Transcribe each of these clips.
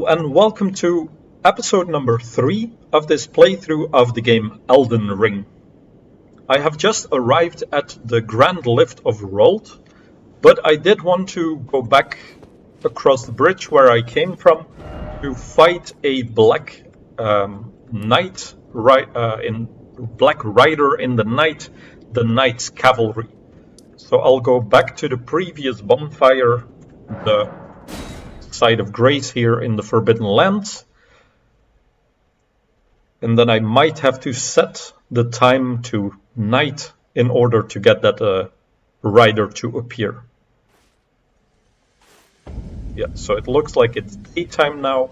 and welcome to episode number 3 of this playthrough of the game Elden Ring. I have just arrived at the Grand Lift of Rold, but I did want to go back across the bridge where I came from to fight a black knight, black rider in the night, the Knight's Cavalry. So I'll go back to the previous bonfire, the site of grace here in the Forbidden Lands, and then I might have to set the time to night in order to get that rider to appear. Yeah, so it looks like it's daytime now,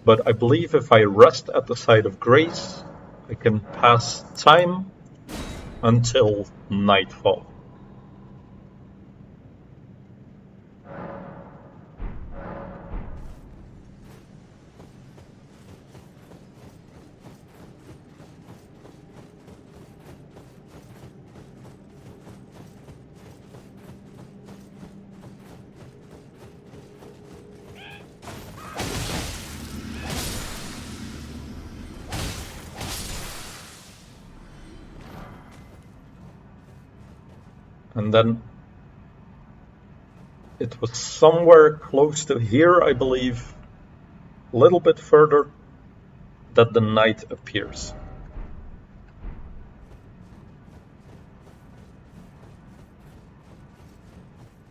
but I believe if I rest at the site of grace, I can pass time until nightfall. And then it was somewhere close to here, I believe, a little bit further, that the knight appears.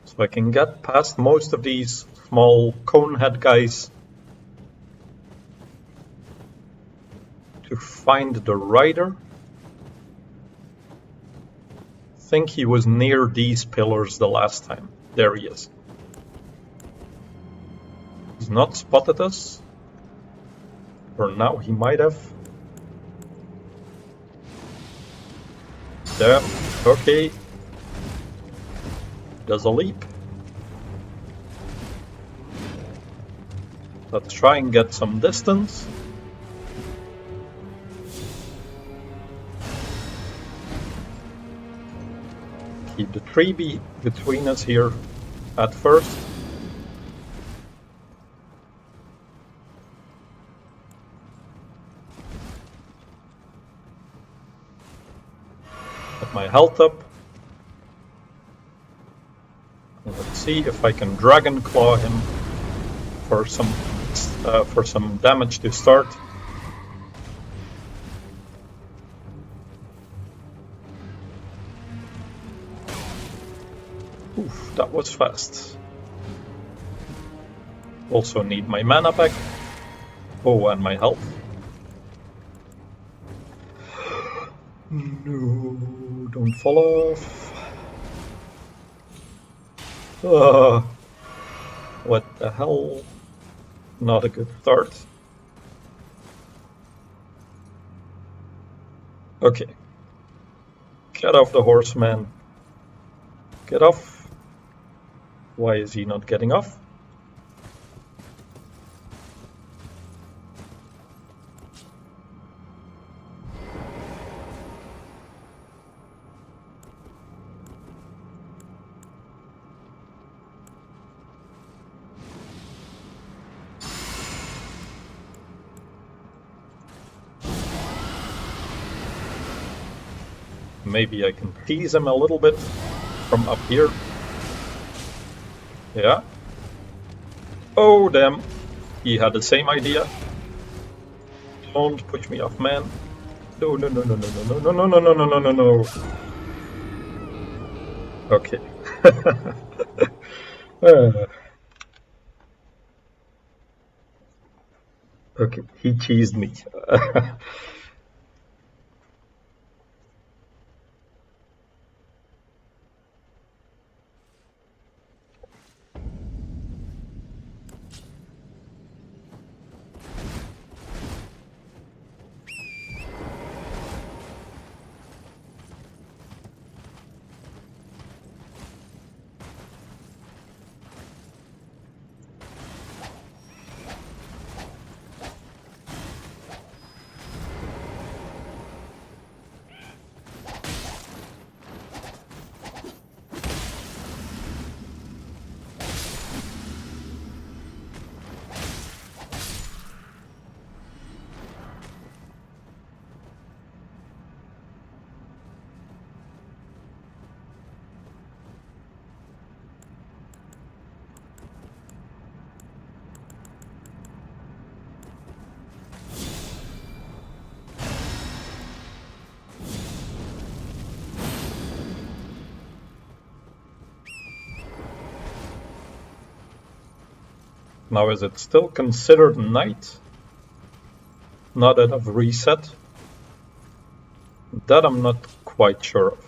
So I can get past most of these small conehead guys to find the rider. I think he was near these pillars the last time. There he is. He's not spotted us. Or now he might have. There. Okay. Does a leap. Let's try and get some distance. Keep the tree between us here at first. Get my health up. And let's see if I can Dragon Claw him for some damage to start. Oof, that was fast. Also need my mana back. Oh, and my health. No, don't fall off. What the hell? Not a good start. Okay. Get off the horse, man. Get off. Why is he not getting off? Maybe I can tease him a little bit from up here. Yeah. Oh, damn. He had the same idea. Don't push me off, man. No, no, no, no, no, no, no, no, no, no, no, no, no, no. Okay. Okay, he cheesed me. Now, is it still considered night? Now that I've reset? That I'm not quite sure of.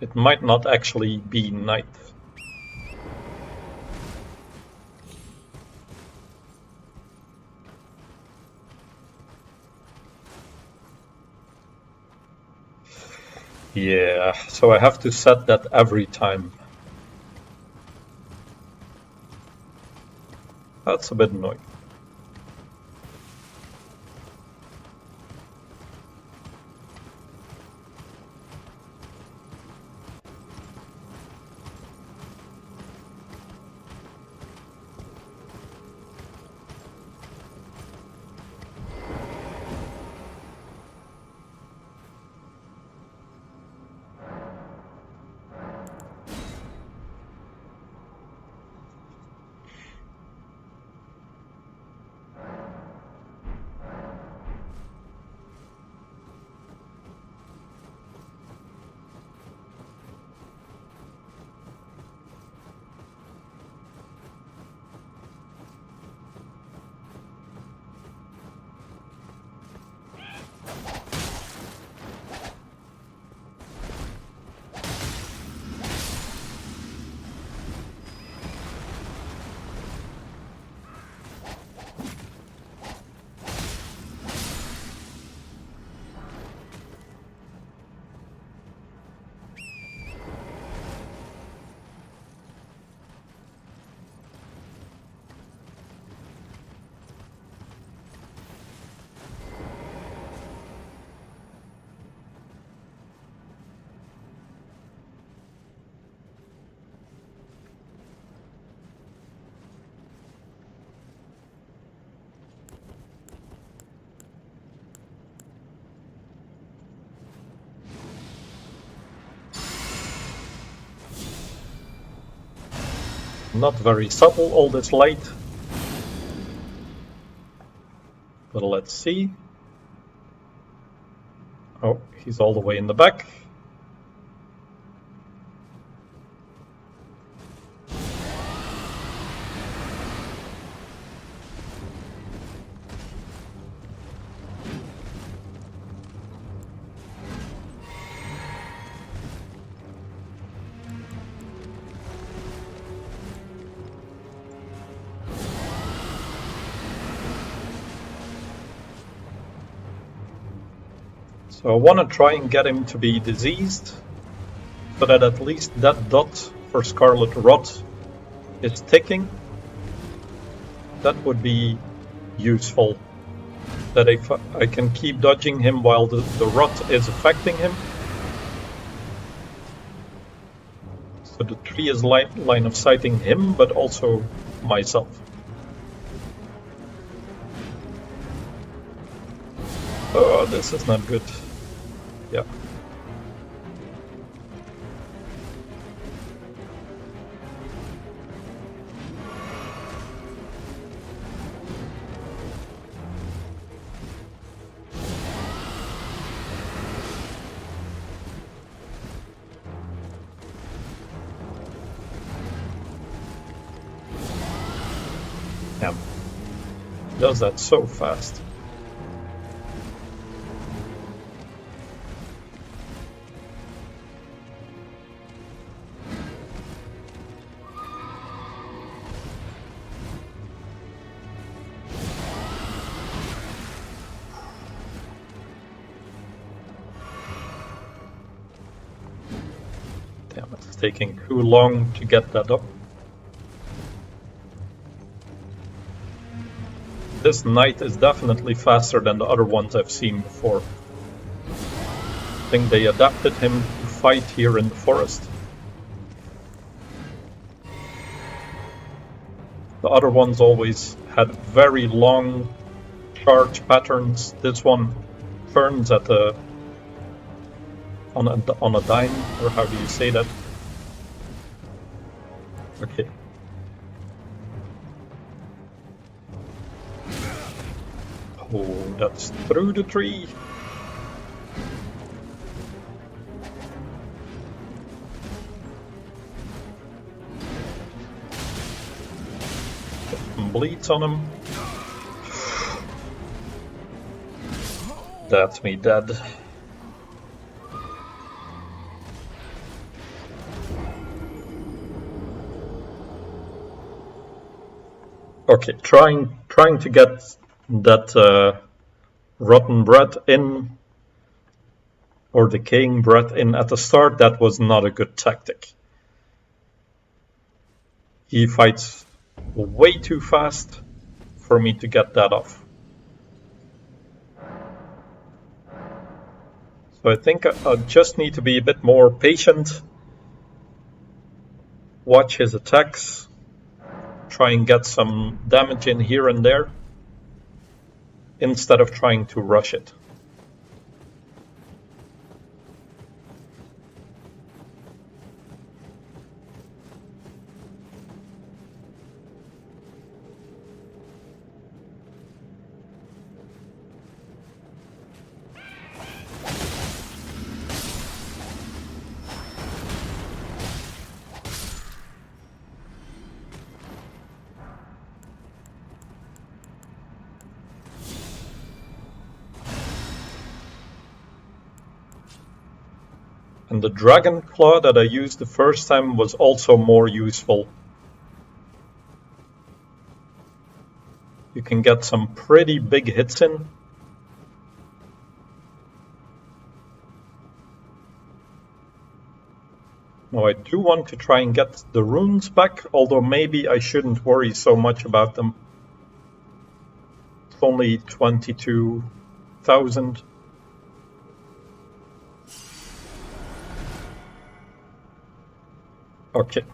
It might not actually be night. Yeah, so I have to set that every time. That's a bit annoying. Not very subtle, all this light. But let's see. Oh, he's all the way in the back. So I want to try and get him to be diseased, so that at least that dot for Scarlet Rot is ticking. That would be useful. That if I can keep dodging him while the rot is affecting him. So the tree is line of sighting him, but also myself. Oh, this is not good. Yeah. Yeah. Does that so fast. Damn, it's taking too long to get that up. This knight is definitely faster than the other ones I've seen before. I think they adapted him to fight here in the forest. The other ones always had very long charge patterns. This one turns at the on a dime, or how do you say that? Okay. Oh, that's through the tree. Get some bleeds on him. That's me dead. Okay, trying to get that rotten bread in, or decaying bread in at the start, that was not a good tactic. He fights way too fast for me to get that off. So I think I just need to be a bit more patient, watch his attacks, try and get some damage in here and there, instead of trying to rush it. And the Dragon Claw that I used the first time was also more useful. You can get some pretty big hits in. Now I do want to try and get the runes back, although maybe I shouldn't worry so much about them. It's only 22,000. Okay.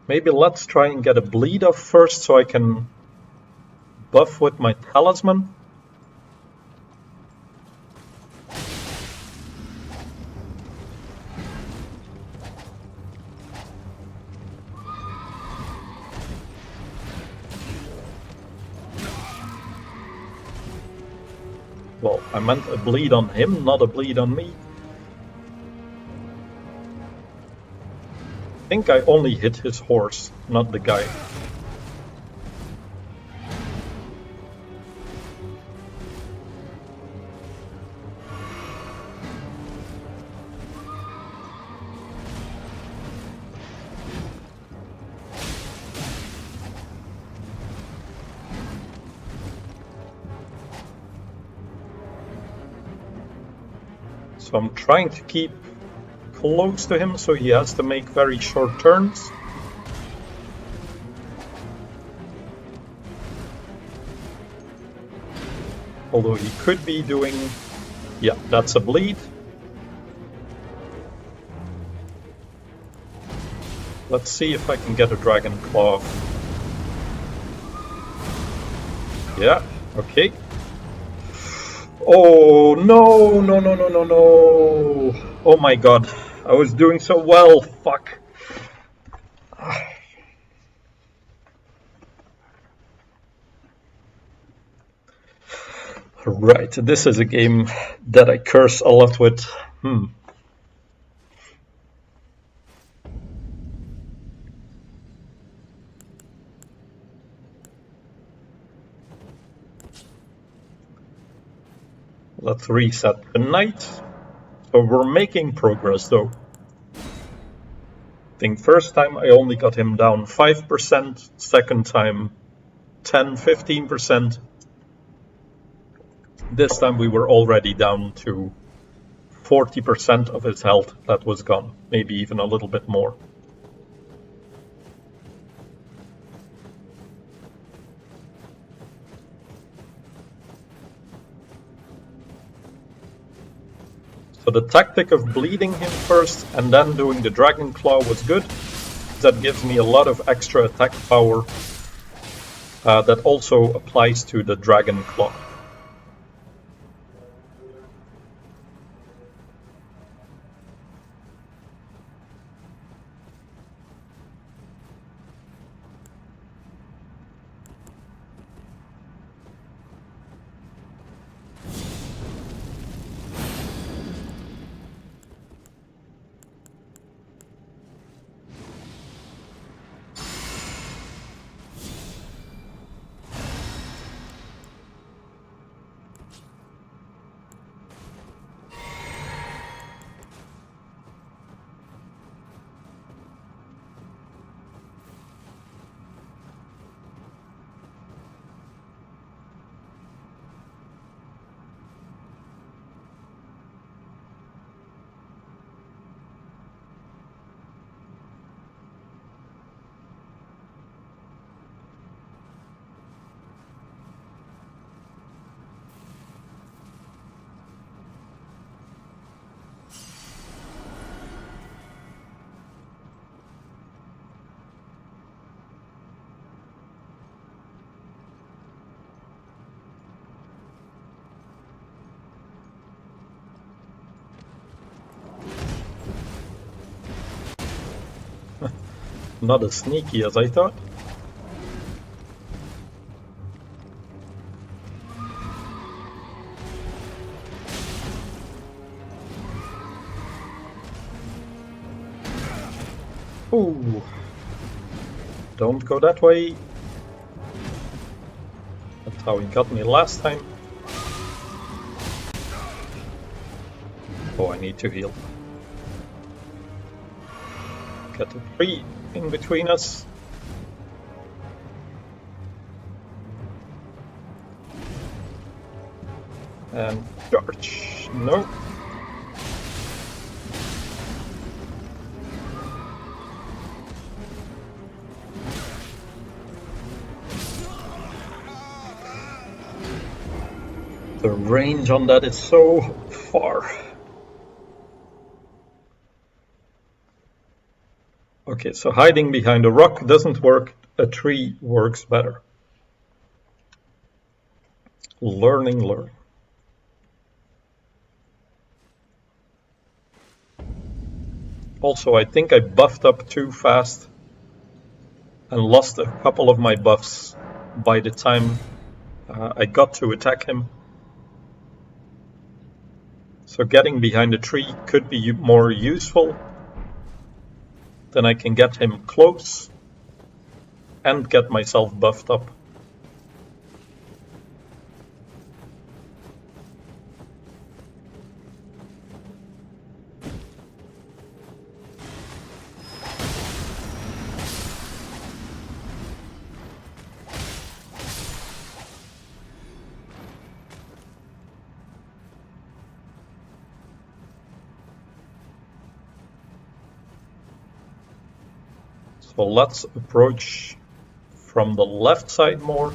Maybe let's try and get a bleed off first so I can buff with my talisman. Well, I meant a bleed on him, not a bleed on me. I think I only hit his horse, not the guy. So I'm trying to keep close to him so he has to make very short turns. Although he could be doing... Yeah, that's a bleed. Let's see if I can get a Dragon Claw. Yeah, okay. Oh, no, no, no, no, no, no. Oh my god, I was doing so well, fuck. Right, this is a game that I curse a lot with. Let's reset the night. So we're making progress though. I think first time I only got him down 5%, second time 10-15%. This time we were already down to 40% of his health that was gone, maybe even a little bit more. So the tactic of bleeding him first and then doing the Dragon Claw was good. That gives me a lot of extra attack power that also applies to the Dragon Claw. Not as sneaky as I thought. Ooh. Don't go that way. That's how he got me last time. Oh, I need to heal. Get a tree in between us. And charge. No. The range on that is so far. Okay, so hiding behind a rock doesn't work. A tree works better. Learning. Also, I think I buffed up too fast and lost a couple of my buffs by the time I got to attack him. So getting behind a tree could be more useful. Then I can get him close and get myself buffed up. So let's approach from the left side more.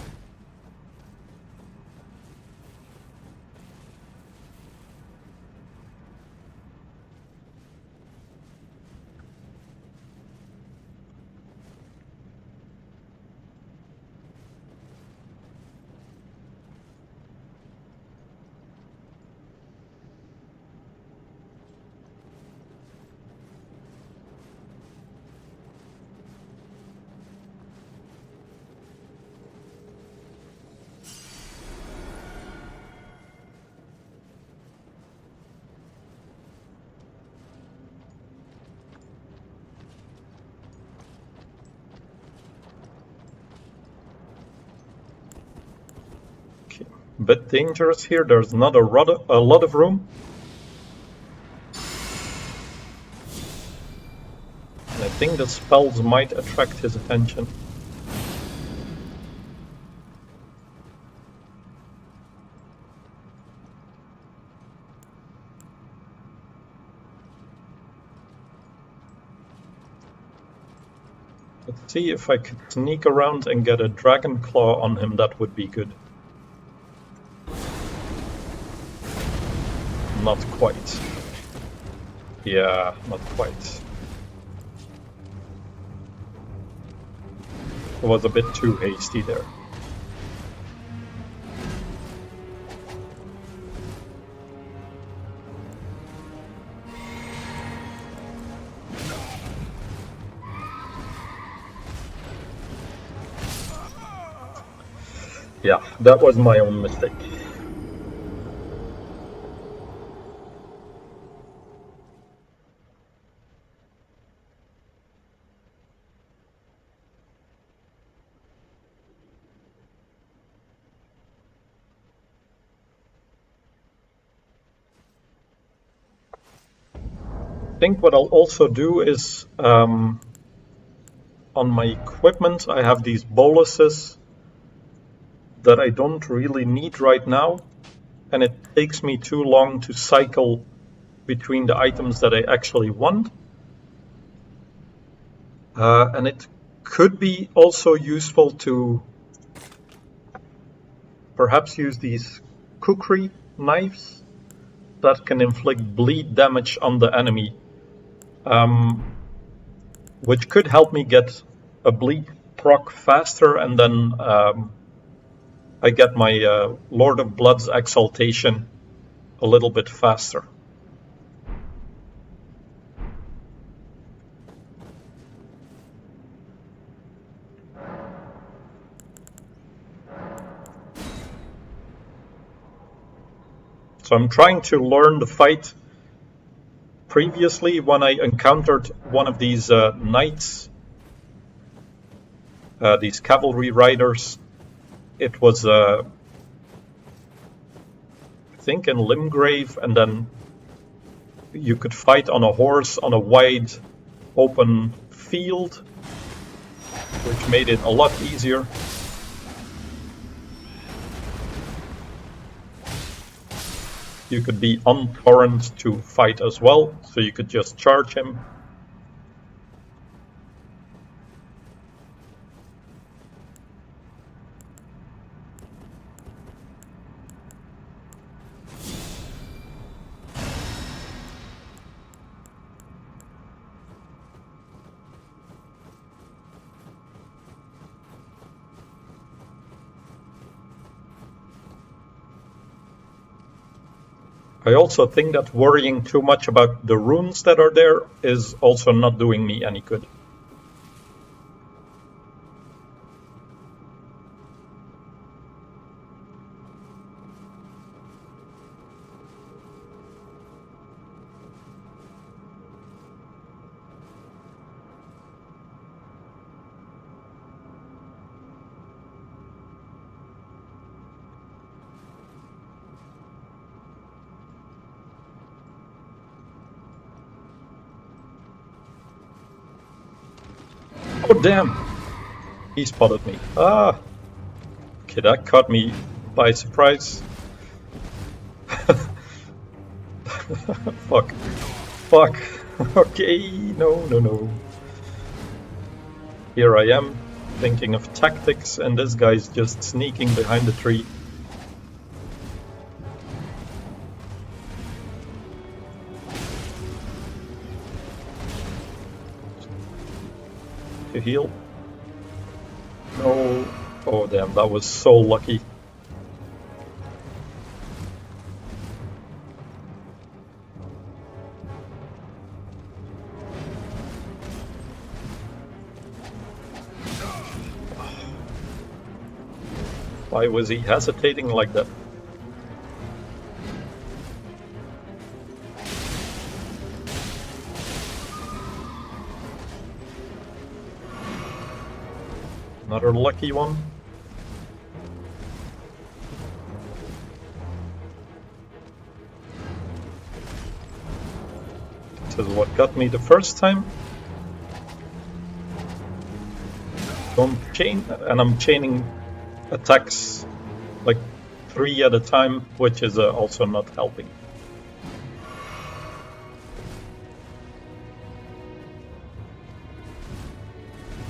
Bit dangerous here, there's not a lot of room. And I think the spells might attract his attention. Let's see if I could sneak around and get a Dragon Claw on him, that would be good. Not quite. Yeah, not quite. It was a bit too hasty there. Yeah, that was my own mistake. I think what I'll also do is on my equipment I have these boluses that I don't really need right now, and it takes me too long to cycle between the items that I actually want. And it could be also useful to perhaps use these kukri knives that can inflict bleed damage on the enemy, which could help me get a bleed proc faster, and then I get my Lord of Blood's exaltation a little bit faster. So I'm trying to learn the fight. Previously, when I encountered one of these knights, these cavalry riders, it was, I think, in Limgrave, and then you could fight on a horse on a wide open field, which made it a lot easier. You could be on torrent to fight as well, so you could just charge him. I also think that worrying too much about the runes that are there is also not doing me any good. Oh damn! He spotted me. Ah! Okay, that caught me by surprise. Fuck. Fuck. Okay, no. Here I am, thinking of tactics, and this guy's just sneaking behind the tree. To heal. No. Oh damn, that was so lucky. Why was he hesitating like that? Another lucky one. This is what got me the first time. Don't chain, and I'm chaining attacks like 3 at a time, which is also not helping.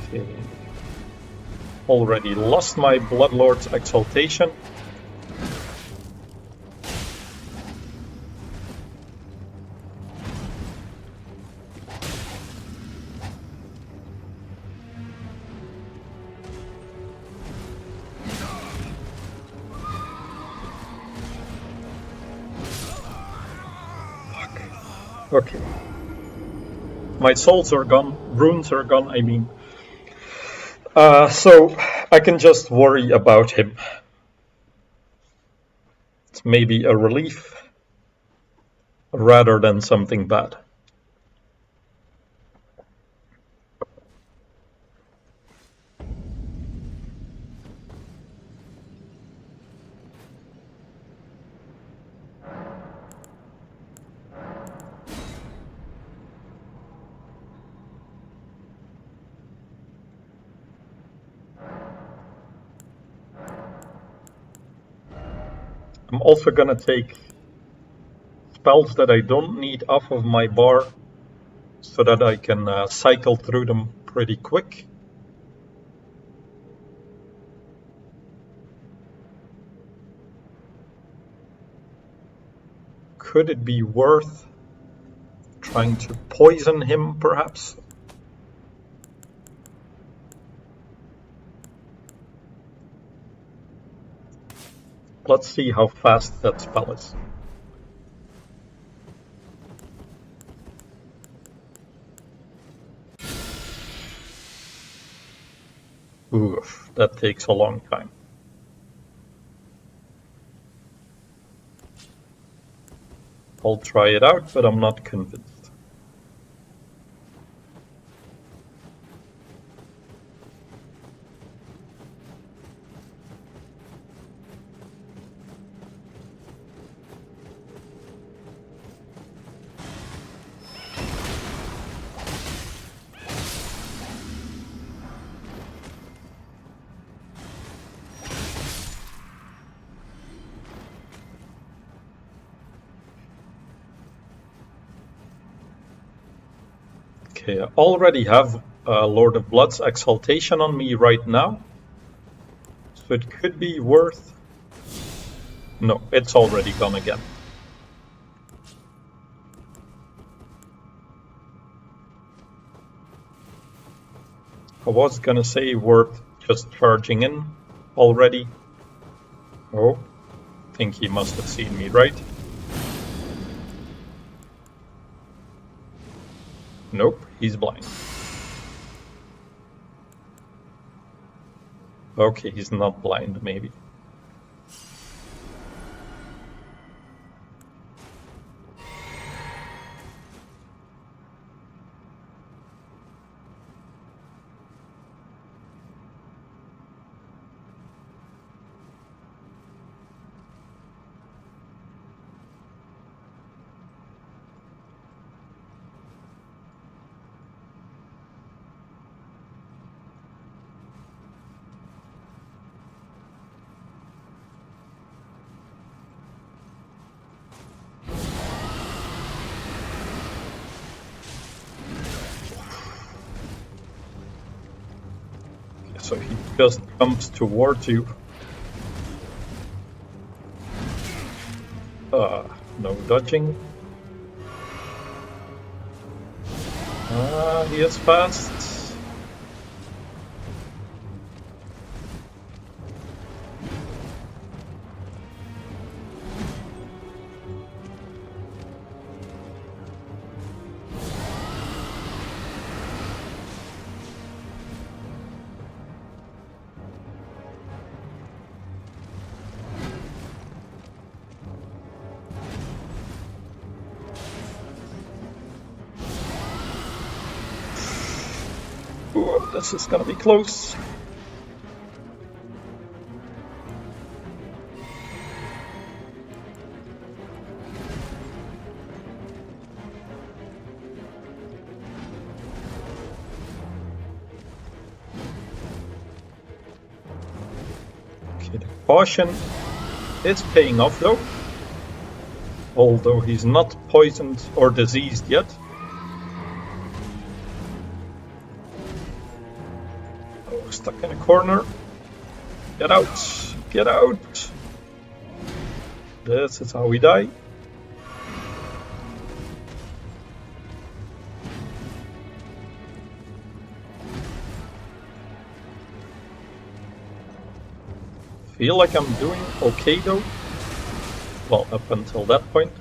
Okay. Already lost my Bloodlord's exaltation. Okay. My souls are gone. Runes are gone, I mean. So I can just worry about him. It's maybe a relief rather than something bad. I'm also gonna take spells that I don't need off of my bar so that I can cycle through them pretty quick. Could it be worth trying to poison him, perhaps? Let's see how fast that spell is. Oof, that takes a long time. I'll try it out, but I'm not convinced. Okay, I already have Lord of Blood's Exaltation on me right now, so it could be worth... No, it's already gone again. I was gonna say worth just charging in already. Oh, I think he must have seen me, right? Nope, he's blind. Okay, he's not blind, maybe. So he just comes towards you. No dodging. He is fast. Ooh, this is gonna be close. Okay, the caution is paying off though. Although he's not poisoned or diseased yet. Oh, stuck in a corner. Get out! Get out! This is how we die. Feel like I'm doing okay though. Well, up until that point.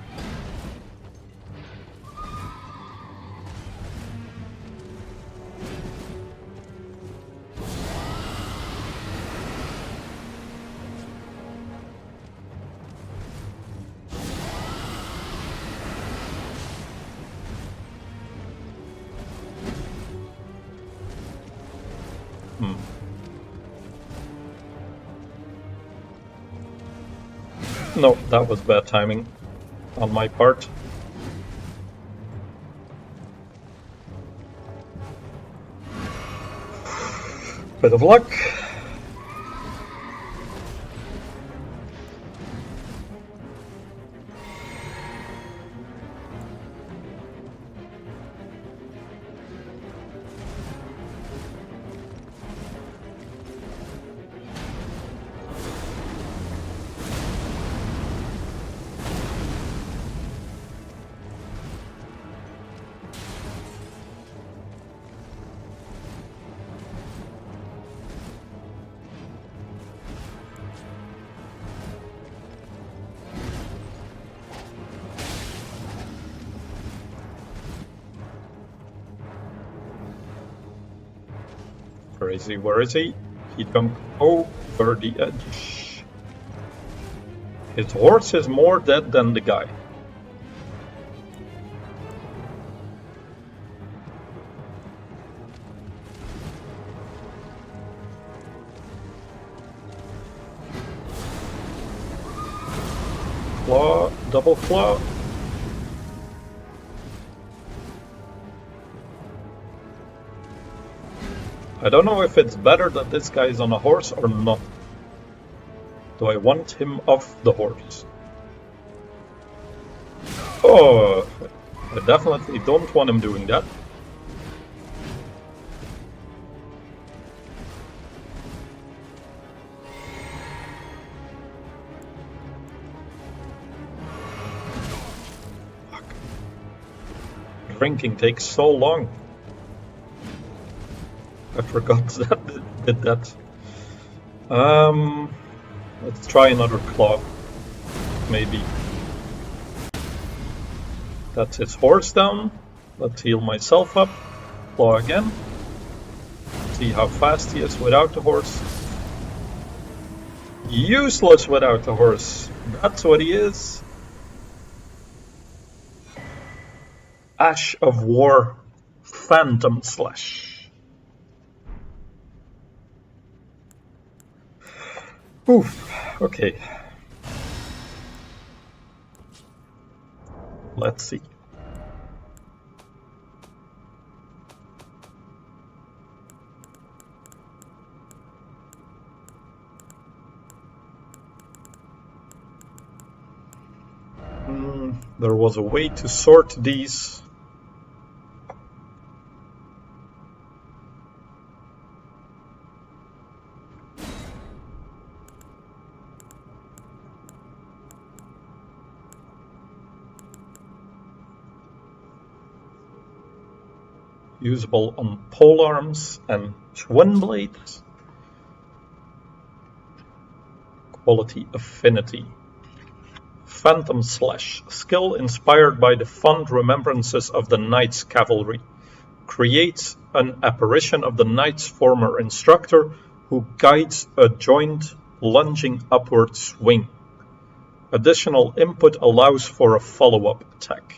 No, that was bad timing on my part. Bit of luck. Where is he? Where is he? He jumped over the edge. His horse is more dead than the guy. Claw, double claw. I don't know if it's better that this guy is on a horse or not. Do I want him off the horse? Oh, I definitely don't want him doing that. Fuck. Drinking takes so long. I forgot that it did that. Let's try another claw. Maybe. That's his horse down. Let's heal myself up. Claw again. See how fast he is without the horse. Useless without the horse. That's what he is. Ash of War. Phantom Slash. Oof, okay. Let's see. There was a way to sort these. Usable on polearms and twin blades. Quality affinity. Phantom Slash. Skill inspired by the fond remembrances of the Knight's Cavalry. Creates an apparition of the Knight's former instructor who guides a joint lunging upward swing. Additional input allows for a follow-up attack.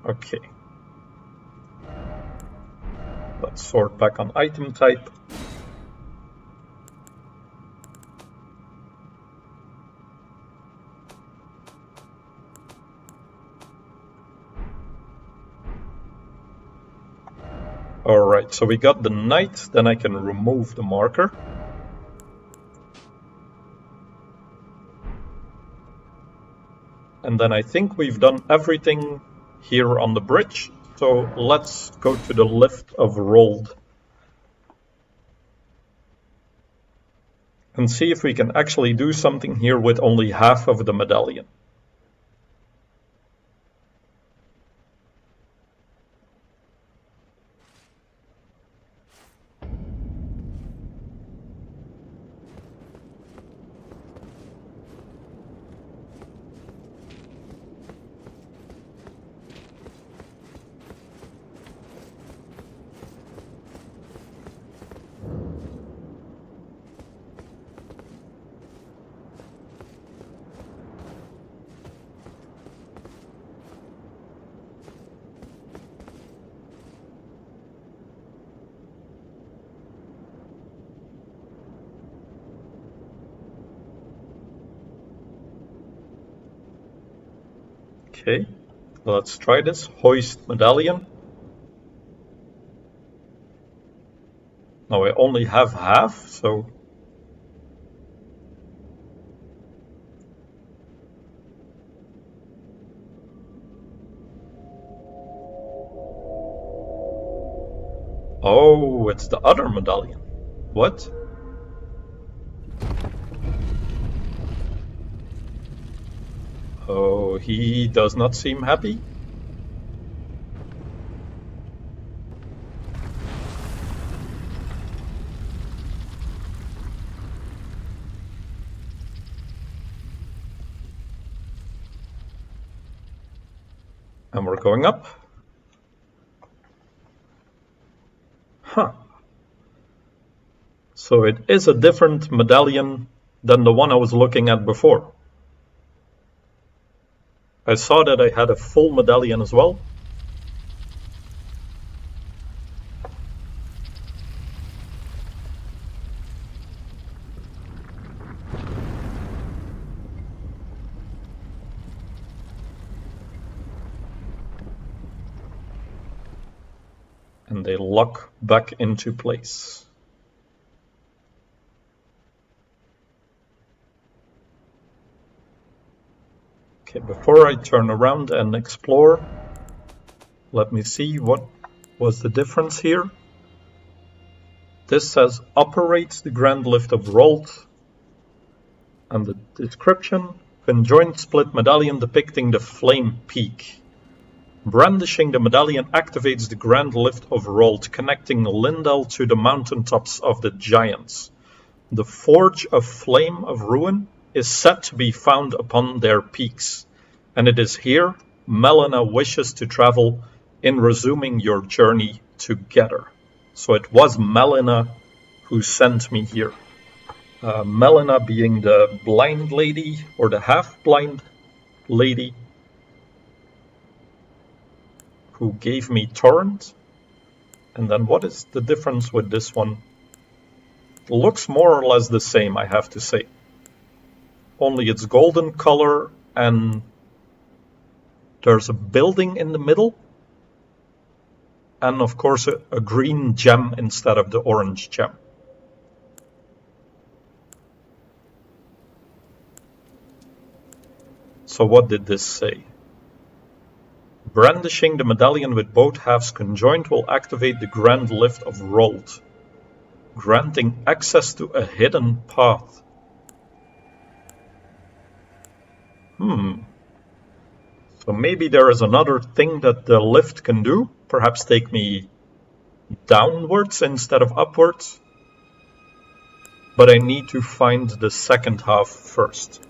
Okay. Let's sort back on item type. Alright, so we got the knight, then I can remove the marker. And then I think we've done everything here on the bridge. So let's go to the lift of Rold. And see if we can actually do something here with only half of the medallion. Okay, let's try this. Hoist medallion. Now I only have half, so... Oh, it's the other medallion. What? Oh, he does not seem happy. And we're going up. Huh. So it is a different medallion than the one I was looking at before. I saw that I had a full medallion as well. And they lock back into place. Okay, before I turn around and explore, let me see what was the difference here. This says operates the Grand Lift of Rolt, and the description, conjoined split medallion depicting the Flame Peak. Brandishing the medallion activates the Grand Lift of Rolt, connecting Lindell to the mountaintops of the Giants. The Forge of Flame of Ruin is said to be found upon their peaks, and it is here Melina wishes to travel in resuming your journey together. So it was Melina who sent me here. Melina being the blind lady, or the half-blind lady, who gave me Torrent. And then what is the difference with this one? It looks more or less the same, I have to say. Only it's golden color and there's a building in the middle. And of course a green gem instead of the orange gem. So what did this say? Brandishing the medallion with both halves conjoined will activate the Grand Lift of Rolt, granting access to a hidden path. So maybe there is another thing that the lift can do, perhaps take me downwards instead of upwards. But I need to find the second half first.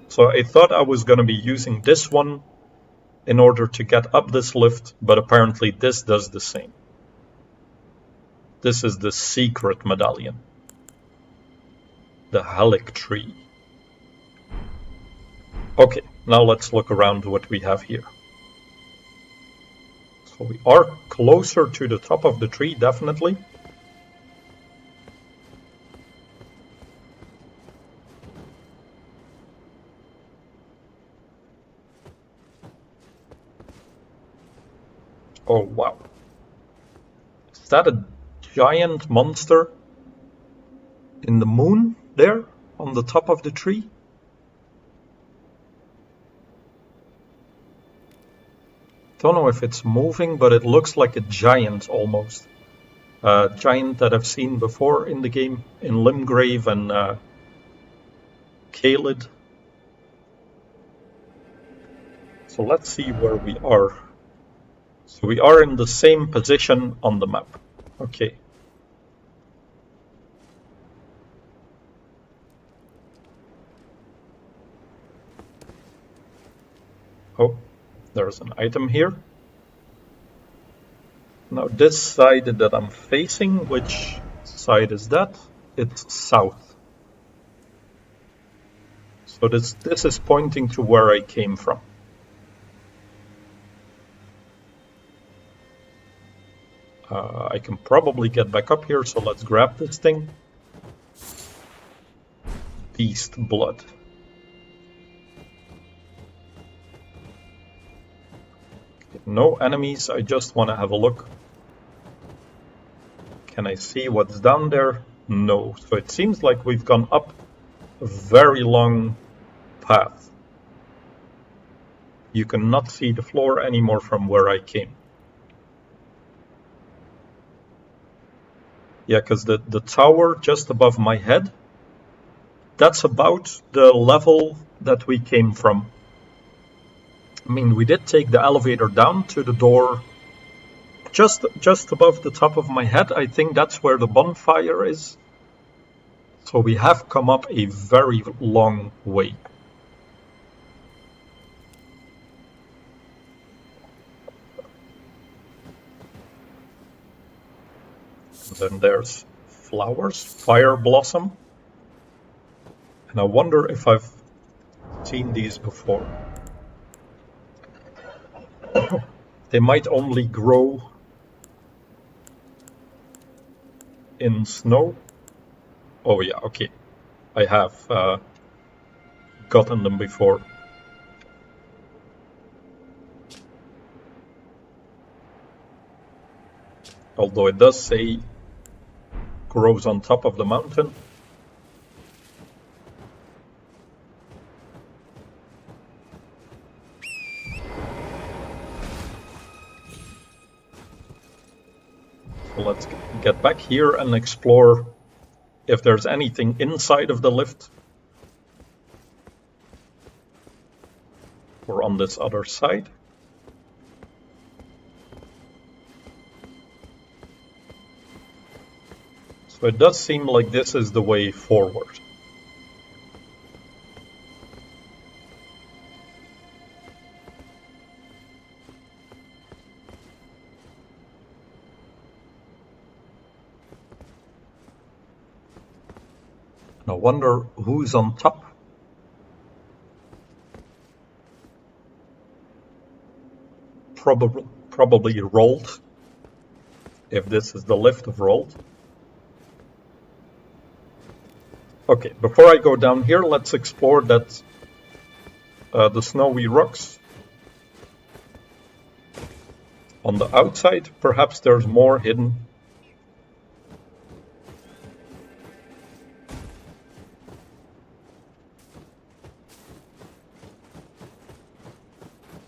So I thought I was going to be using this one in order to get up this lift, but apparently this does the same. This is the secret medallion. The Halic Tree. Okay, now let's look around what we have here. So we are closer to the top of the tree, definitely. Oh, wow. Is that a giant monster in the moon there on the top of the tree? Don't know if it's moving, but it looks like a giant almost. A giant that I've seen before in the game, in Limgrave and Caelid. So let's see where we are. So we are in the same position on the map. Okay. Oh, there's an item here. Now this side that I'm facing, which side is that? It's south. So this is pointing to where I came from. I can probably get back up here, so let's grab this thing. Beast blood. No enemies, I just want to have a look. Can I see what's down there? No. So it seems like we've gone up a very long path. You cannot see the floor anymore from where I came. Yeah, because the tower just above my head, that's about the level that we came from. I mean, we did take the elevator down to the door just above the top of my head. I think that's where the bonfire is. So we have come up a very long way. Then there's flowers, fire blossom. And I wonder if I've seen these before. They might only grow in snow. Oh yeah, okay. I have gotten them before. Although it does say grows on top of the mountain. So let's get back here and explore if there's anything inside of the lift. Or on this other side. So it does seem like this is the way forward. And I wonder who's on top. Probably Rolled, if this is the lift of Rolled. Okay, before I go down here, let's explore that the snowy rocks. On the outside, perhaps there's more hidden.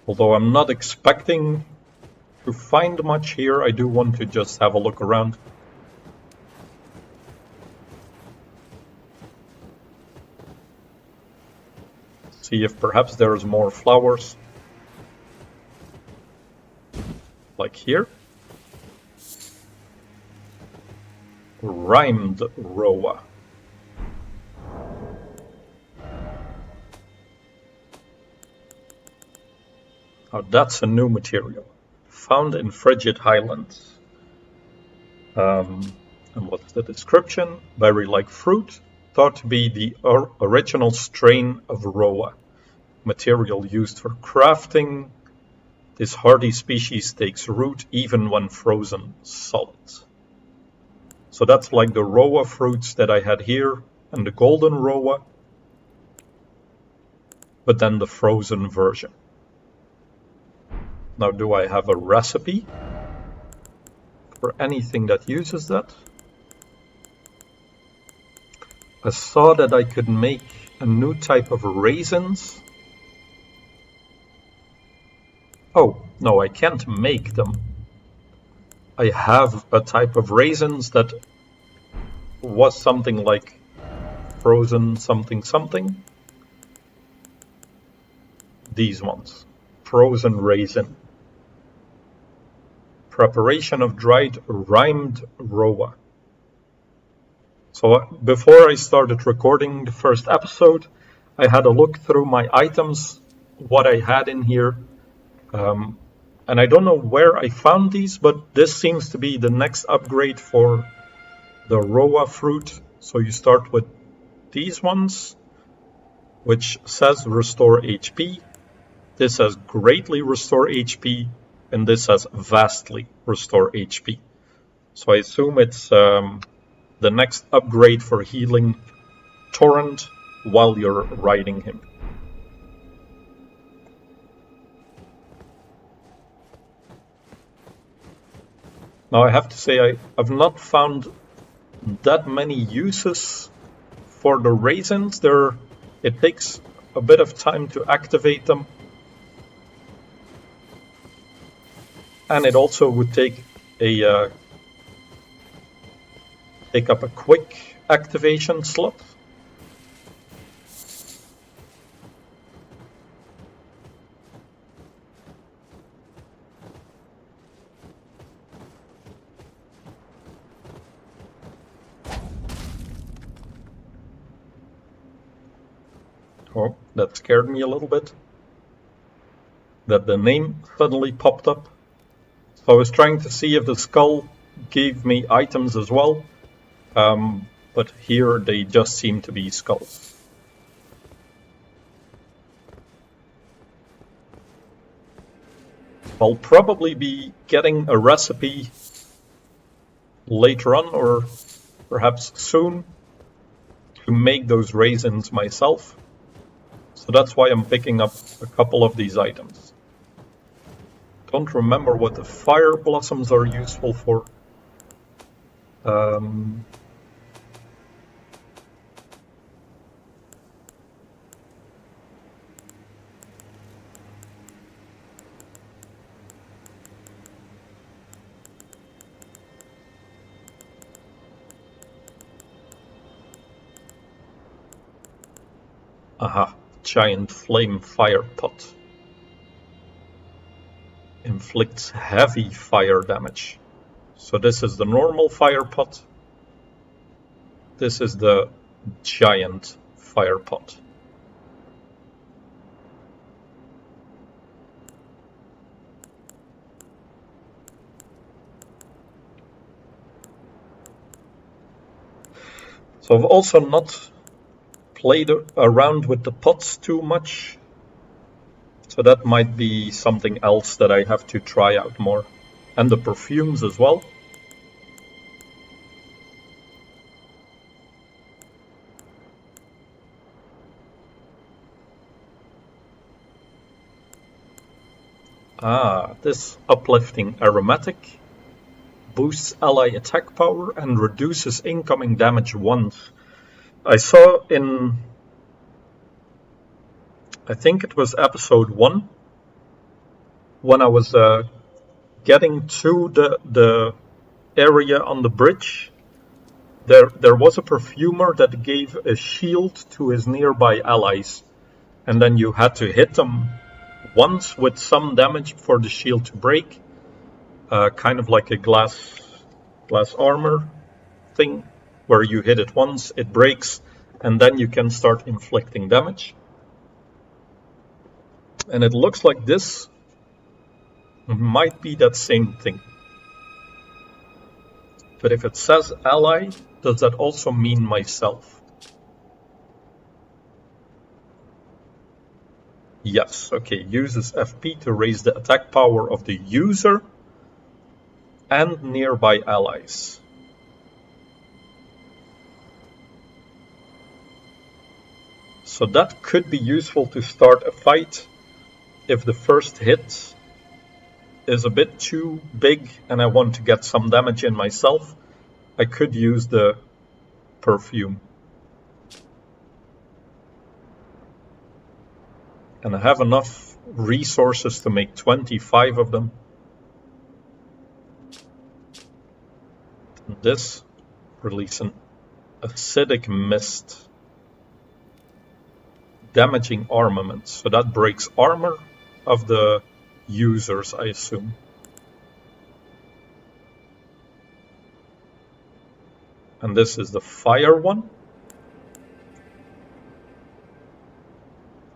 Although I'm not expecting to find much here, I do want to just have a look around. See if perhaps there's more flowers. Like here. Rhymed Roa. Oh, that's a new material. Found in frigid highlands. And what's the description? Berry-like fruit, thought to be the original strain of Roa. Material used for crafting. This hardy species takes root even when frozen solid. So that's like the Roa fruits that I had here, and the golden Roa, but then the frozen version. Now, do I have a recipe for anything that uses that? I saw that I could make a new type of raisins. Oh, no, I can't make them. I have a type of raisins that was something like frozen something something. These ones. Frozen raisin. Preparation of dried rhymed Roa. So before I started recording the first episode, I had a look through my items, what I had in here. And I don't know where I found these, but this seems to be the next upgrade for the Roa fruit. So you start with these ones, which says restore HP. This says greatly restore HP, and this says vastly restore HP. So I assume it's the next upgrade for healing Torrent while you're riding him. Now I have to say I've not found that many uses for the raisins. It takes a bit of time to activate them. And it also would take up a quick activation slot. Oh, that scared me a little bit. That the name suddenly popped up. So I was trying to see if the skull gave me items as well. But here they just seem to be skulls. I'll probably be getting a recipe later on, or perhaps soon, to make those raisins myself. So that's why I'm picking up a couple of these items. Don't remember what the fire blossoms are useful for. Aha, giant flame fire pot. Inflicts heavy fire damage. So this is the normal fire pot. This is the giant fire pot. So I've also not played around with the pots too much. So that might be something else that I have to try out more. And the perfumes as well. Ah, this uplifting aromatic boosts ally attack power and reduces incoming damage once. I saw in, I think it was episode 1, when I was getting to the area on the bridge, there was a perfumer that gave a shield to his nearby allies, and then you had to hit them once with some damage for the shield to break, kind of like a glass armor thing, where you hit it once, it breaks, and then you can start inflicting damage. And it looks like this might be that same thing. But if it says ally, does that also mean myself? Yes, okay, uses FP to raise the attack power of the user and nearby allies. So that could be useful to start a fight if the first hit is a bit too big and I want to get some damage in myself. I could use the perfume. And I have enough resources to make 25 of them. And this releases an acidic mist. Damaging armament. So that breaks armor of the users, I assume. And this is the fire one.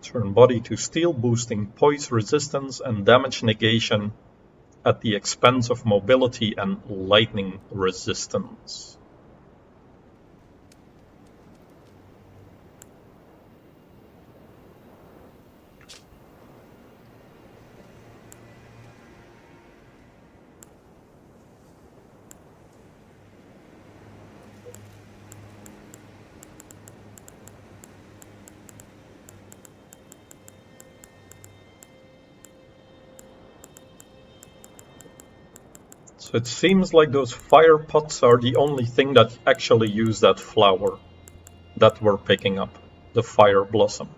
Turn body to steel, boosting poise resistance and damage negation at the expense of mobility and lightning resistance. So it seems like those fire pots are the only thing that actually use that flower that we're picking up, the fire blossom.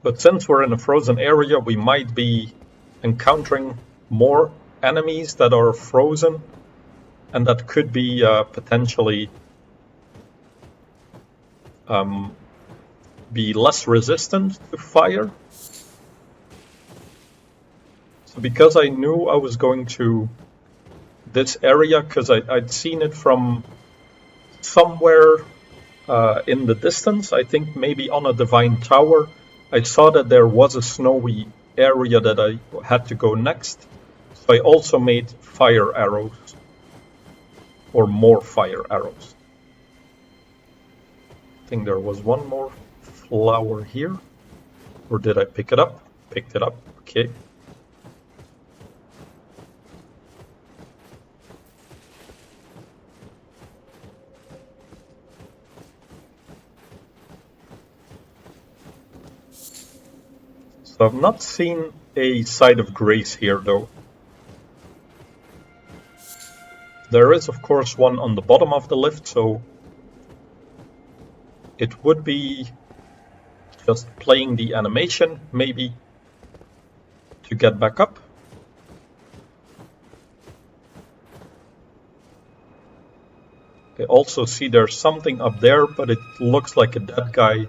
But since we're in a frozen area, we might be encountering more enemies that are frozen, and that could be potentially be less resistant to fire. So because I knew I was going to this area, because I'd seen it from somewhere in the distance, I think maybe on a divine tower, I saw that there was a snowy area that I had to go next. So I also made fire arrows, or more fire arrows. I think there was one more flower here. Or did I pick it up? Picked it up, okay. So I've not seen a site of grace here though. There is of course one on the bottom of the lift, so it would be just playing the animation maybe to get back up. I also see there's something up there, but it looks like a dead guy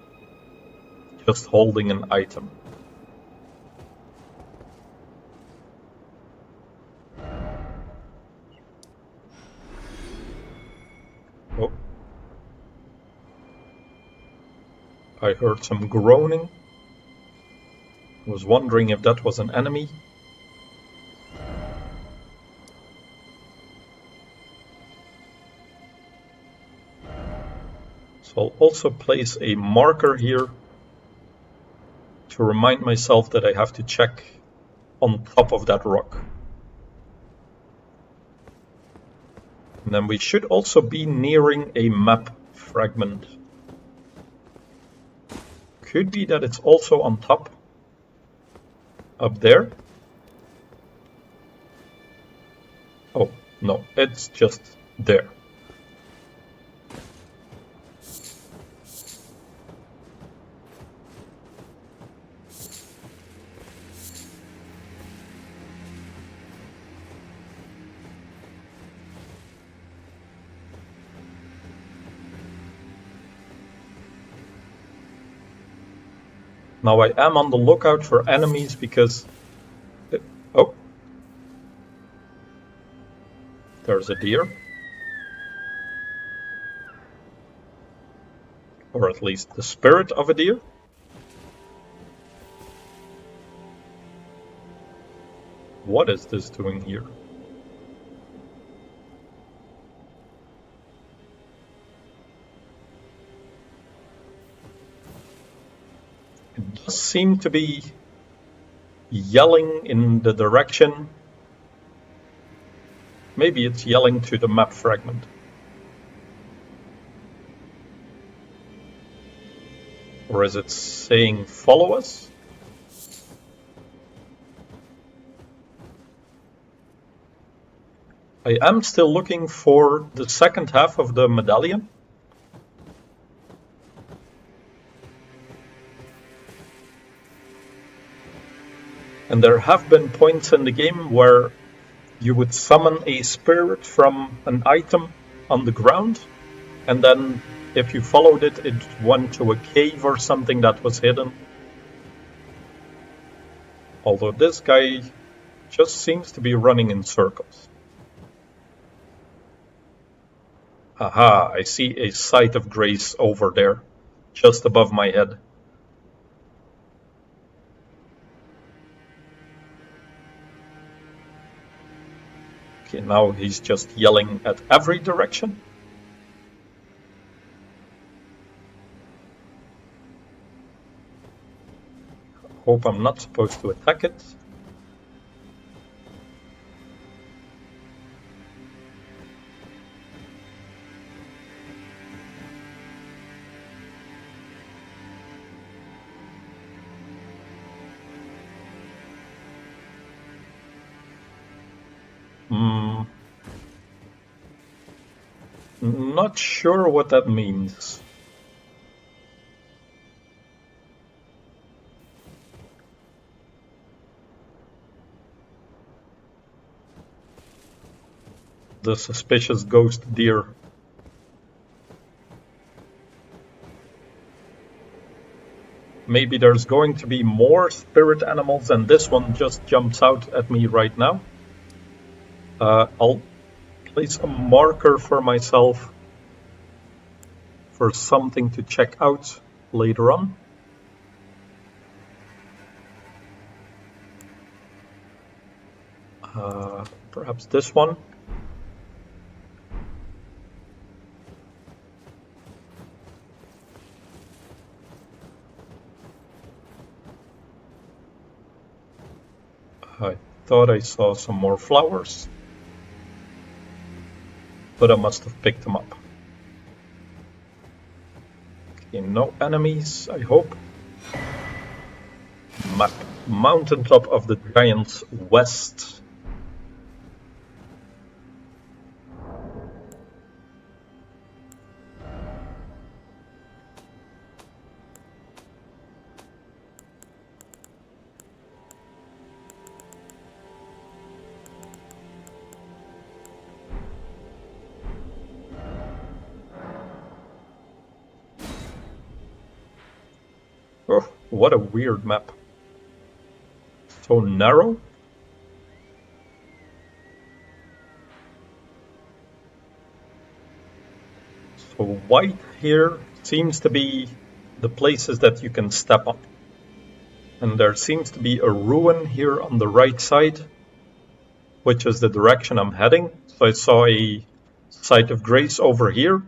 just holding an item. Oh. I heard some groaning. I was wondering if that was an enemy. So I'll also place a marker here to remind myself that I have to check on top of that rock. And then we should also be nearing a map fragment. Could be that it's also on top, up there. Oh, no, it's just there. Now I am on the lookout for enemies because... Oh! There's a deer. Or at least the spirit of a deer. What is this doing here? It does seem to be yelling in the direction. Maybe it's yelling to the map fragment. Or is it saying follow us? I am still looking for the second half of the medallion. And there have been points in the game where you would summon a spirit from an item on the ground, and then if you followed it, it went to a cave or something that was hidden. Although this guy just seems to be running in circles. Aha, I see a site of grace over there, just above my head. Okay, now he's just yelling at every direction. Hope I'm not supposed to attack it. Not sure what that means. The suspicious ghost deer. Maybe there's going to be more spirit animals and this one just jumps out at me right now. I'll place a marker for myself for something to check out later on. Perhaps this one. I thought I saw some more flowers, but I must have picked them up. Okay, no enemies, I hope. Map. Mountaintop of the Giants West. Oh, what a weird map. So narrow. So white here seems to be the places that you can step on. And there seems to be a ruin here on the right side, which is the direction I'm heading. So I saw a site of grace over here,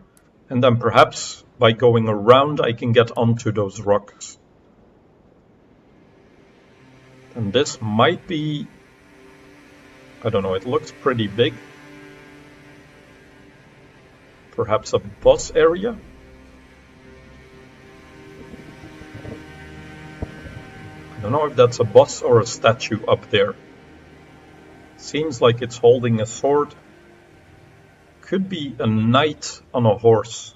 and then perhaps by going around I can get onto those rocks. And this might be, I don't know, it looks pretty big. Perhaps a boss area? I don't know if that's a boss or a statue up there. Seems like it's holding a sword. Could be a knight on a horse.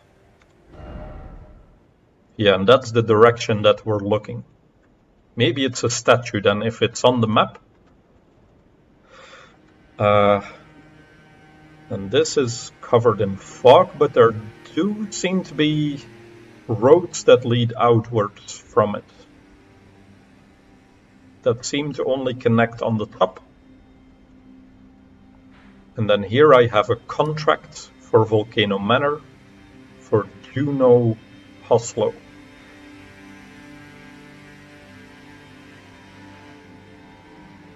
Yeah, and that's the direction that we're looking. Maybe it's a statue then if it's on the map. And this is covered in fog, but there do seem to be roads that lead outwards from it. That seem to only connect on the top. And then here I have a contract for Volcano Manor for Juno Hoslo.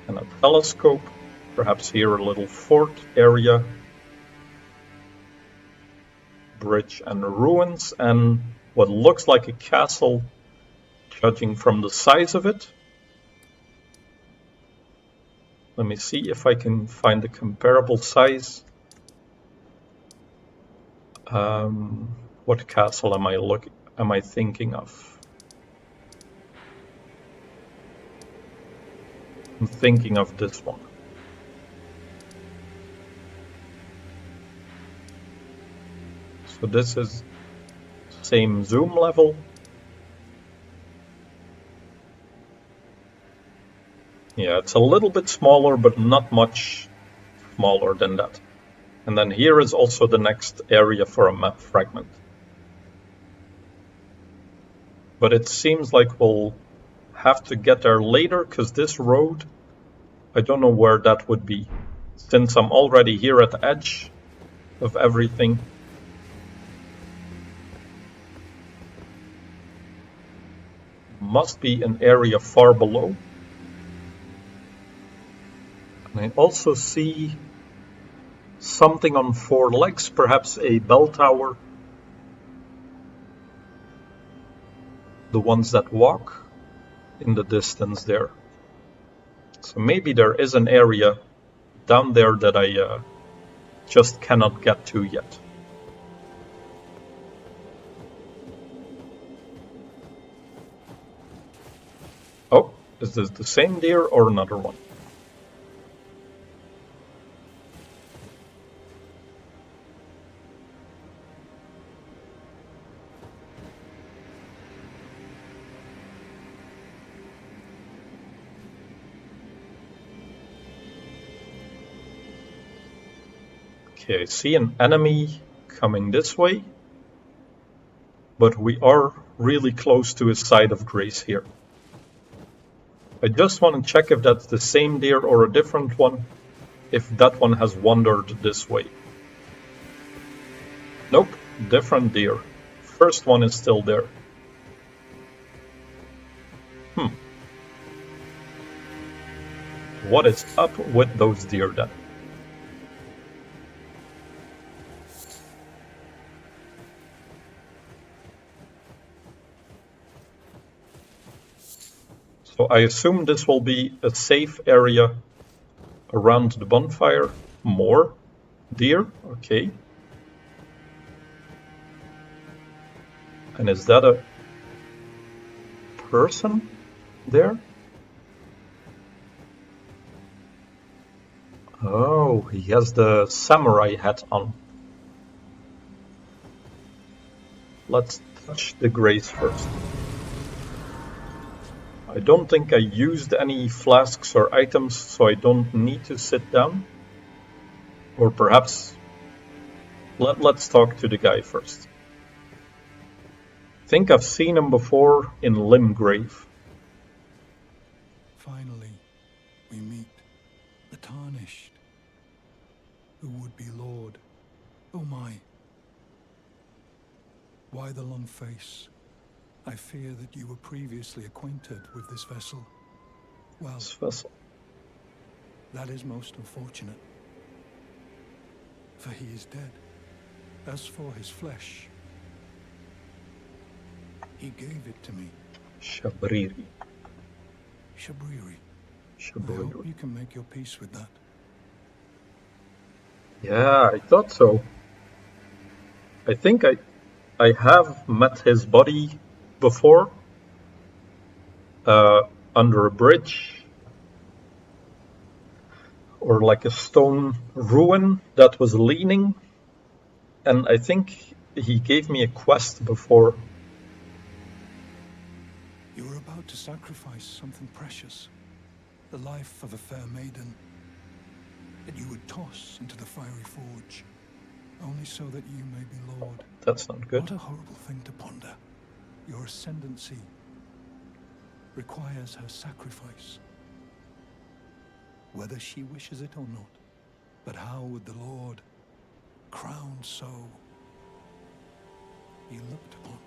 And a telescope, perhaps here a little fort area, bridge and ruins, and what looks like a castle, judging from the size of it. Let me see if I can find a comparable size. What castle am I thinking of? I'm thinking of this one. So this is same zoom level. Yeah, it's a little bit smaller, but not much smaller than that. And then here is also the next area for a map fragment. But it seems like we'll have to get there later, because this road, I don't know where that would be. Since I'm already here at the edge of everything. Must be an area far below. And I also see something on four legs, perhaps a bell tower. The ones that walk in the distance there. So maybe there is an area down there that I just cannot get to yet. Oh, is this the same deer or another one? Okay, I see an enemy coming this way, but we are really close to his side of grace here. I just want to check if that's the same deer or a different one, if that one has wandered this way. Nope, different deer. First one is still there. What is up with those deer then? So I assume this will be a safe area around the bonfire. More deer, okay. And is that a person there? Oh, he has the samurai hat on. Let's touch the grace first. I don't think I used any flasks or items, so I don't need to sit down. Or perhaps let's talk to the guy first. I think I've seen him before in Limgrave. Finally, we meet the Tarnished, the would-be lord. Oh my. Why the long face? I fear that you were previously acquainted with this vessel. Well, This vessel. that is most unfortunate, for he is dead. As for his flesh, he gave it to me. Shabriri. Shabriri. I hope you can make your peace with that. Yeah, I thought so. I think I have met his body before under a bridge or like a stone ruin that was leaning, and I think he gave me a quest before. You were about to sacrifice something precious, the life of a fair maiden, that you would toss into the fiery forge, only so that you may be lord. That's not good. What a horrible thing to ponder. Your ascendancy requires her sacrifice, whether she wishes it or not. But how would the Lord, crowned so, be looked upon?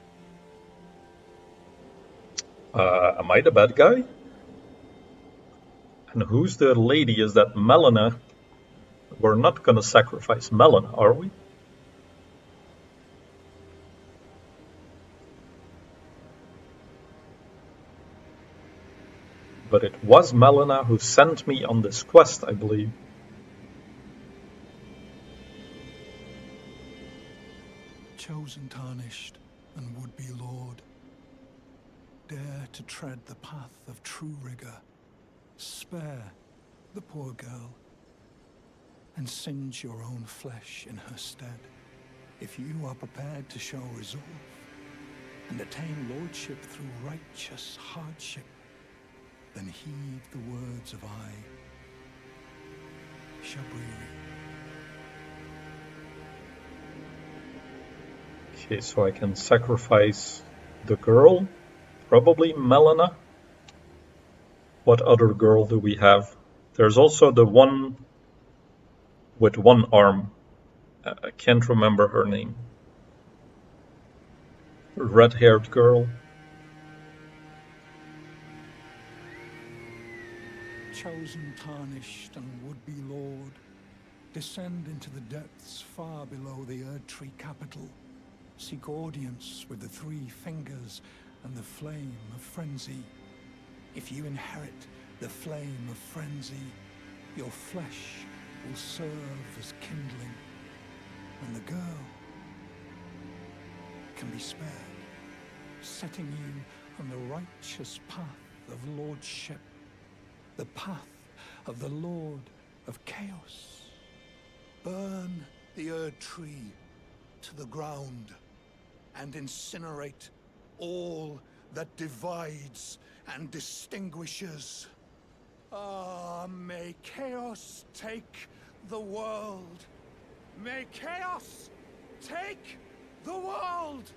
Am I the bad guy? And who's the lady? Is that Melina? We're not gonna sacrifice Melina, are we? But it was Melina who sent me on this quest, I believe. Chosen, tarnished, and would-be lord, dare to tread the path of true rigor. Spare the poor girl, and singe your own flesh in her stead. If you are prepared to show resolve, and attain lordship through righteous hardship, then heed the words of I, Shabriri. Okay, so I can sacrifice the girl, probably Melina. What other girl do we have? There's also the one with one arm. I can't remember her name. Red-haired girl. Chosen, tarnished, and would-be lord, descend into the depths far below the Erdtree capital. Seek audience with the three fingers and the flame of frenzy. If you inherit the flame of frenzy, your flesh will serve as kindling, and the girl can be spared, setting you on the righteous path of lordship, the path of the Lord of Chaos. Burn the Erdtree to the ground and incinerate all that divides and distinguishes. Ah, may chaos take the world. May chaos take the world!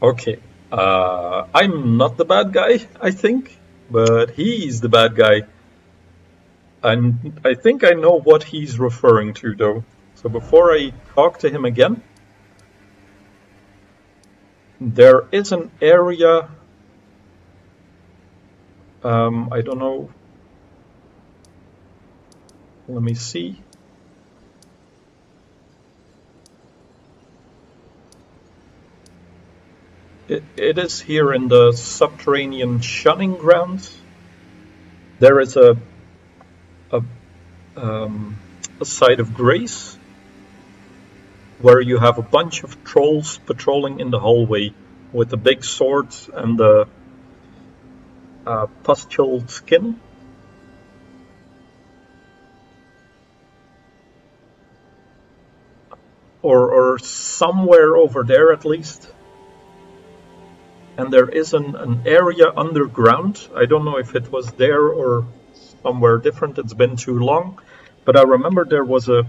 Okay, I'm not the bad guy, I think, but he's the bad guy. And I think I know what he's referring to, though. So before I talk to him again, there is an area, I don't know, let me see. It is here in the subterranean shunning grounds. There is a site of grace where you have a bunch of trolls patrolling in the hallway with the big swords and the pustuled skin. Or somewhere over there at least. And there is an area underground. I don't know if it was there or somewhere different. It's been too long. But I remember there was a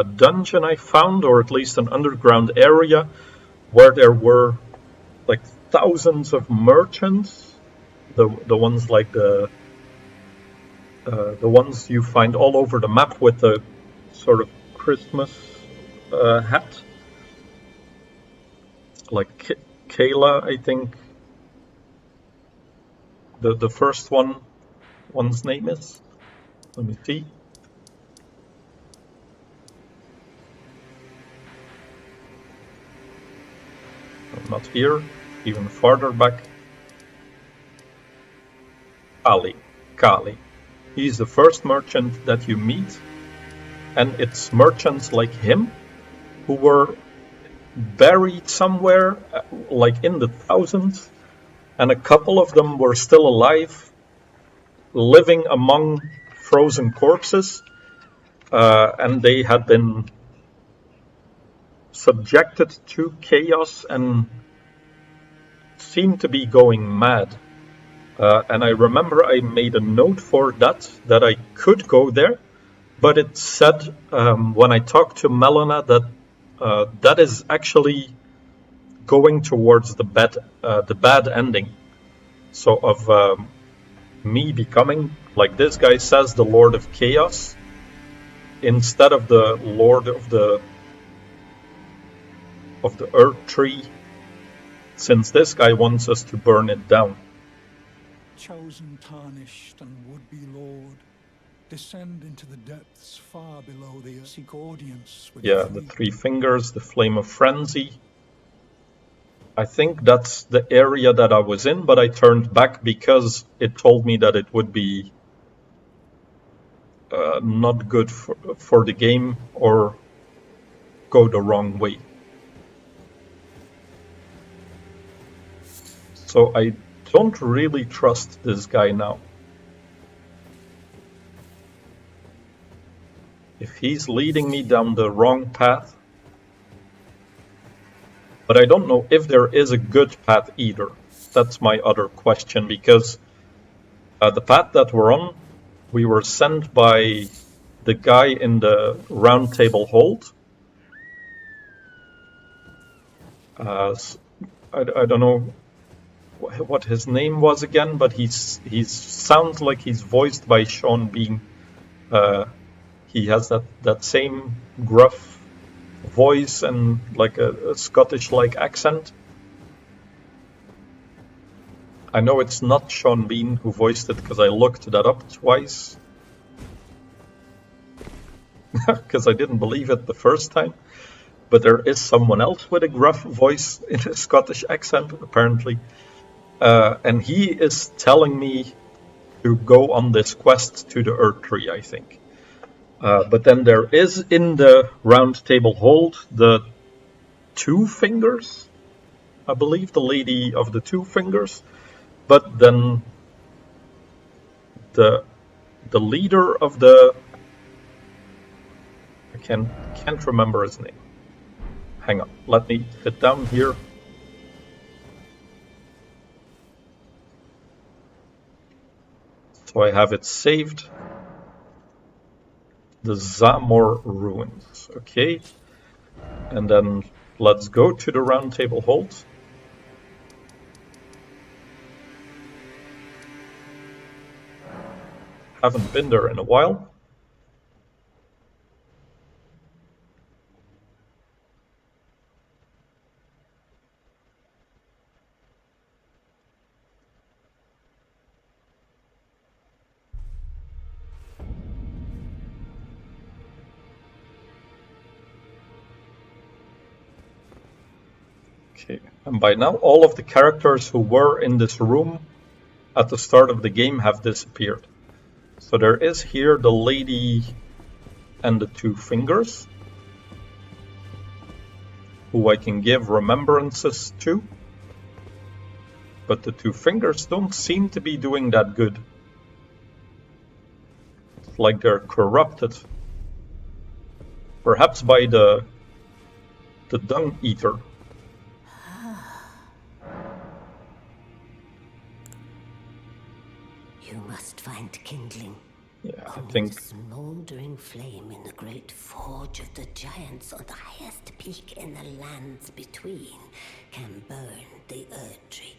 dungeon I found, or at least an underground area, where there were like thousands of merchants. The ones like the ones you find all over the map with the sort of Christmas hat. Like Kayla, I think the first one's name is. Let me see. Not here, even farther back. Kali. He's the first merchant that you meet, and it's merchants like him who were buried somewhere, like in the thousands, and a couple of them were still alive, living among frozen corpses, and they had been subjected to chaos and seemed to be going mad. And I remember I made a note for that I could go there, but it said when I talked to Melina that that is actually going towards the bad ending. So of me becoming, like this guy says, the Lord of Chaos, instead of the Lord of the Earth Tree, since this guy wants us to burn it down. Chosen, tarnished, and would-be Lord, descend into the depths far below the earth. Seek audience with the three fingers, the flame of frenzy. I think that's the area that I was in, but I turned back because it told me that it would be not good for the game or go the wrong way. So I don't really trust this guy now. If he's leading me down the wrong path, but I don't know if there is a good path either. That's my other question, because the path that we're on, we were sent by the guy in the round table hold. I don't know what his name was again, but he sounds like he's voiced by Sean Bean. He has that same gruff voice and like a Scottish-like accent. I know it's not Sean Bean who voiced it because I looked that up twice. Because I didn't believe it the first time. But there is someone else with a gruff voice in a Scottish accent, apparently. And he is telling me to go on this quest to the Earth Tree, I think. But then there is in the round table hold the two fingers, I believe, the lady of the two fingers. But then the leader of the, I can't remember his name. Hang on, let me get down here. So I have it saved. the Zamor ruins. Okay. And then let's go to the Round Table Hold. Haven't been there in a while. Okay, and by now all of the characters who were in this room at the start of the game have disappeared. So there is here the lady and the two fingers, who I can give remembrances to. But the two fingers don't seem to be doing that good. It's like they're corrupted. Perhaps by the dung eater. You must find kindling. Yeah, I Only think the smoldering flame in the great forge of the giants on the highest peak in the lands between can burn the Earth Tree.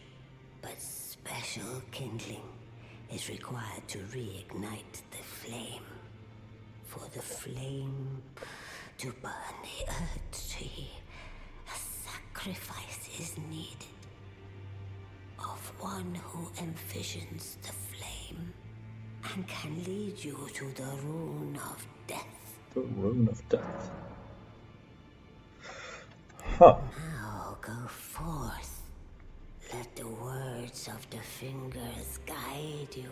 But special kindling is required to reignite the flame. For the flame to burn the Earth Tree, a sacrifice is needed of one who envisions the flame and can lead you to the Rune of Death. the Rune of Death. Huh. Now go forth. Let the words of the fingers guide you.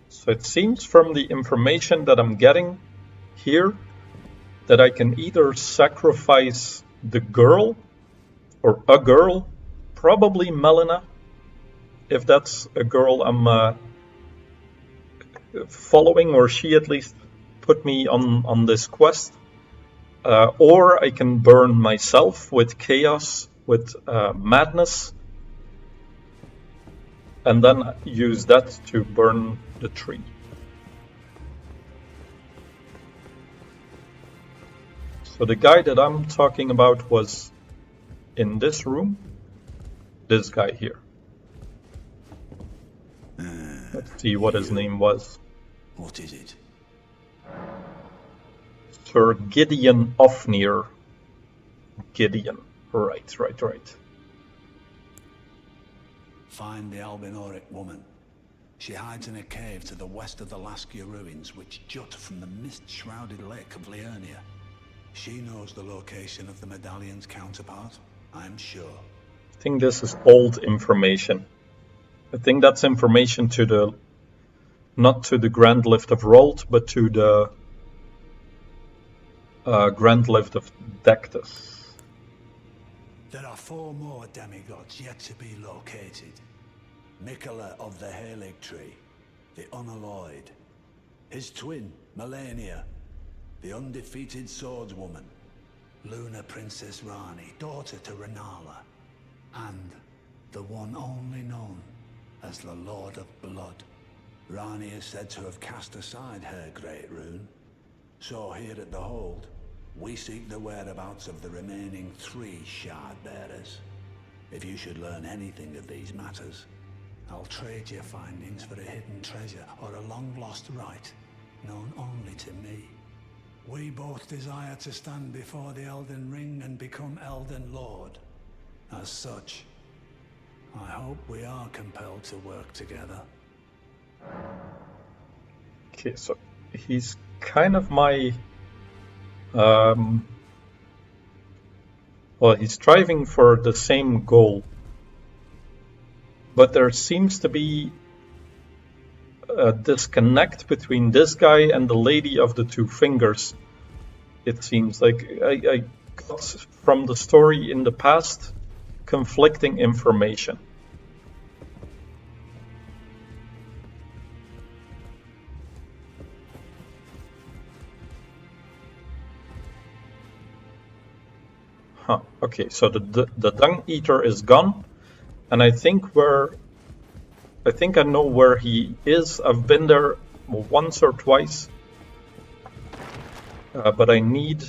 So it seems from the information that I'm getting here that I can either sacrifice the girl or a girl, probably Melina, if that's a girl I'm following, or she at least put me on this quest, or I can burn myself with chaos, with madness, and then use that to burn the tree. So the guy that I'm talking about was in this room, this guy here. Let's see what his name was. What is it? Sir Gideon Ofnir. Gideon. Right. Find the Albinoric woman. She hides in a cave to the west of the Laskia ruins, which jut from the mist-shrouded lake of Liurnia. She knows the location of the medallion's counterpart, I'm sure. I think this is old information. I think that's information to the, not to the Grand Lift of Rold, but to the Grand Lift of Dectus. There are 4 more demigods yet to be located. Mikola of the Halig Tree, the Unalloyed. His twin, Melania, the undefeated swordswoman. Luna Princess Rani, daughter to Renala. And the one only known as the Lord of Blood. Rani is said to have cast aside her great rune. So here at the Hold, we seek the whereabouts of the remaining 3 shard bearers. If you should learn anything of these matters, I'll trade your findings for a hidden treasure or a long-lost right, known only to me. We both desire to stand before the Elden Ring and become Elden Lord. As such, I hope we are compelled to work together. Okay, so he's kind of my... well, he's striving for the same goal. But there seems to be a disconnect between this guy and the Lady of the Two Fingers. It seems like I got from the story in the past conflicting information. Huh, okay, so the Dung Eater is gone. And I think I know where he is. I've been there once or twice. but I need,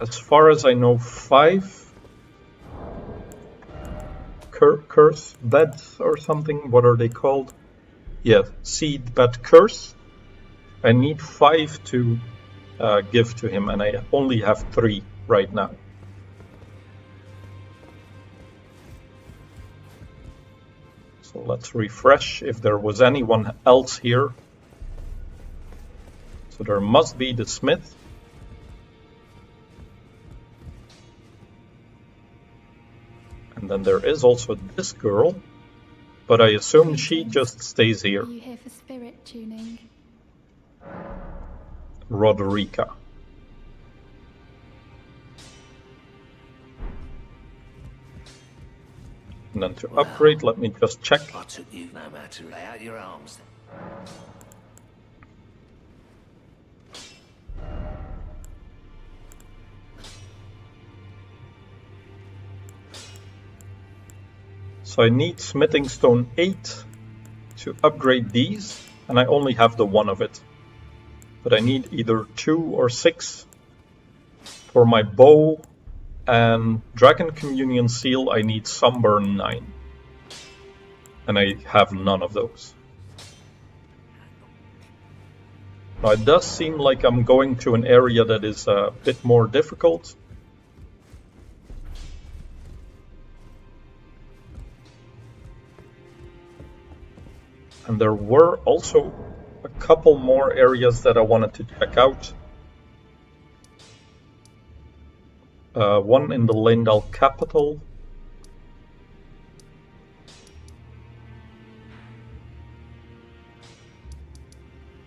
as far as I know, 5 curse beds or something. What are they called? Yeah, seed bed curse. I need 5 to give to him, and I only have 3 right now. So let's refresh if there was anyone else here. So there must be the smith. And then there is also this girl, but I assume she just stays here. Are you here for spirit tuning? Roderica. And then to upgrade, let me just check. I took you no matter to lay out your arms. So I need smithing stone 8 to upgrade these, and I only have the 1 of it. But I need either 2 or 6 for my bow, and Dragon Communion Seal I need Sunburn 9. And I have none of those. Now it does seem like I'm going to an area that is a bit more difficult. And there were also a couple more areas that I wanted to check out. One in the Leyndal capital.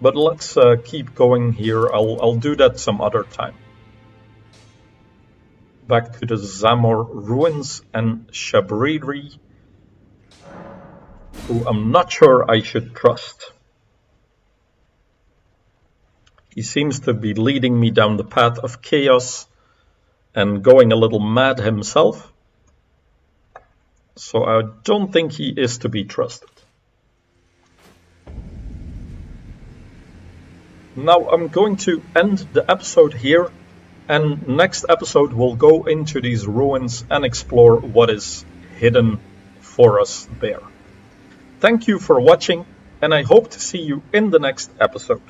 But let's keep going here. I'll do that some other time. Back to the Zamor ruins and Shabriri, who I'm not sure I should trust. He seems to be leading me down the path of chaos and going a little mad himself. So I don't think he is to be trusted. Now I'm going to end the episode here, and next episode we'll go into these ruins and explore what is hidden for us there. Thank you for watching, and I hope to see you in the next episode.